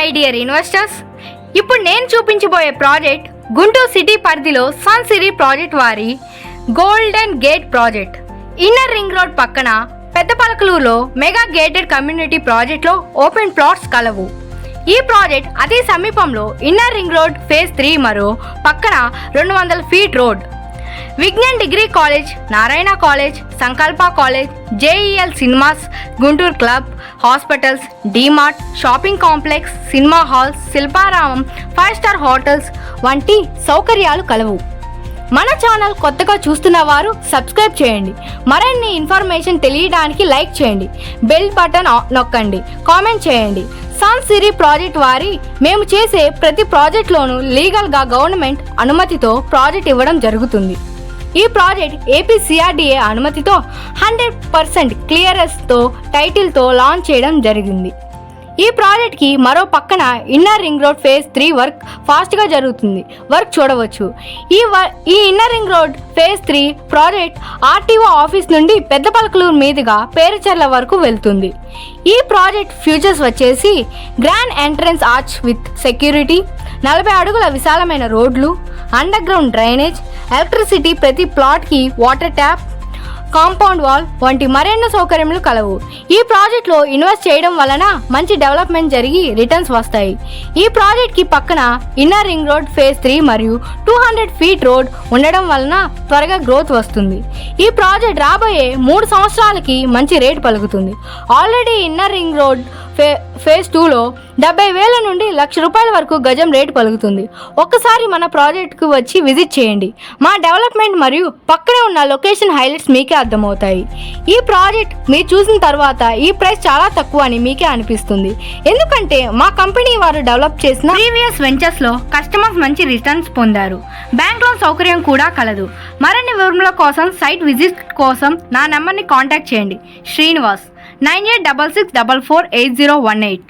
My dear investors, ఇప్పుడు నేను చూపించబోయే ప్రాజెక్ట్ గుంటూరు సిటీ పరిధిలో సన్ సిరీ ప్రాజెక్ట్ వారి golden gate project. Inner ring road పక్కన పెద్దపలకలూరులో మెగా గేటెడ్ కమ్యూనిటీ ప్రాజెక్ట్లో ఓపెన్ ప్లాట్స్ కలవు. ఈ ప్రాజెక్ట్ అతి సమీపంలో ఇన్నర్ రింగ్ రోడ్ ఫేజ్ 3 మరో పక్కన 200 feet road, Vignan degree college, Narayana college, Sankalp college, JEL cinemas, Guntur club, hospitals, DMart, shopping complex, cinema halls, Shilparamam, 5 star hotels వంటి సౌకర్యాలు కలవు. మన ఛానల్ కొత్తగా చూస్తున్న వారు సబ్స్క్రైబ్ చేయండి. మరిన్ని ఇన్ఫర్మేషన్ తెలియడానికి లైక్ చేయండి, బెల్ బటన్ నొక్కండి, కామెంట్ చేయండి. సన్ సిరీ ప్రాజెక్ట్ వారి మేము చేసే ప్రతి ప్రాజెక్ట్లోనూ లీగల్గా గవర్నమెంట్ అనుమతితో ప్రాజెక్ట్ ఇవ్వడం జరుగుతుంది. ఈ ప్రాజెక్ట్ ఏపీ సిఆర్డీఏ అనుమతితో 100% క్లియరెన్స్తో టైటిల్తో లాంచ్ చేయడం జరిగింది. ఈ ప్రాజెక్ట్కి మరో పక్కన inner ring road phase 3 work ఫాస్ట్గా జరుగుతుంది. వర్క్ చూడవచ్చు. ఈ inner ring road phase 3 project RTO office నుండి పెద్దపలకలూరు మీదుగా పేరుచెర్ల వరకు వెళ్తుంది. ఈ ప్రాజెక్ట్ ఫ్యూచర్స్ వచ్చేసి grand entrance arch with security, 40 అడుగుల విశాలమైన రోడ్లు, అండర్ గ్రౌండ్ డ్రైనేజ్, ఎలక్ట్రిసిటీ, ప్రతి ప్లాట్కి వాటర్ ట్యాప్, కాంపౌండ్ వాల్ వంటి మరెన్నో సౌకర్యములు కలవు. ఈ ప్రాజెక్ట్లో ఇన్వెస్ట్ చేయడం వలన మంచి డెవలప్మెంట్ జరిగి రిటర్న్స్ వస్తాయి. ఈ ప్రాజెక్ట్కి పక్కన ఇన్నర్ రింగ్ రోడ్ ఫేజ్ 3 మరియు 200 ఫీట్ రోడ్ ఉండడం వలన త్వరగా గ్రోత్ వస్తుంది. ఈ ప్రాజెక్ట్ రాబోయే 3 సంవత్సరాలకి మంచి రేటు పలుకుతుంది. Already inner ring road phase 2లో 70,000 నుండి ₹1,00,000 వరకు గజం రేటు పలుకుతుంది. ఒక్కసారి మన ప్రాజెక్ట్కు వచ్చి విజిట్ చేయండి. మా డెవలప్మెంట్ మరియు పక్కనే ఉన్న లొకేషన్ హైలైట్స్ మీకే అర్థమవుతాయి. ఈ ప్రాజెక్ట్ మీరు చూసిన తర్వాత ఈ ప్రైస్ చాలా తక్కువ అని మీకే అనిపిస్తుంది. ఎందుకంటే మా కంపెనీ వారు డెవలప్ చేసిన ప్రీవియస్ వెంచర్స్లో కస్టమర్స్ మంచి రిటర్న్స్ పొందారు. బ్యాంక్ లోన్ సౌకర్యం కూడా కలదు. మరిన్ని వివరాల కోసం సైట్ విజిట్ కోసం నా నెంబర్ని కాంటాక్ట్ చేయండి. శ్రీనివాస్ 9866448018.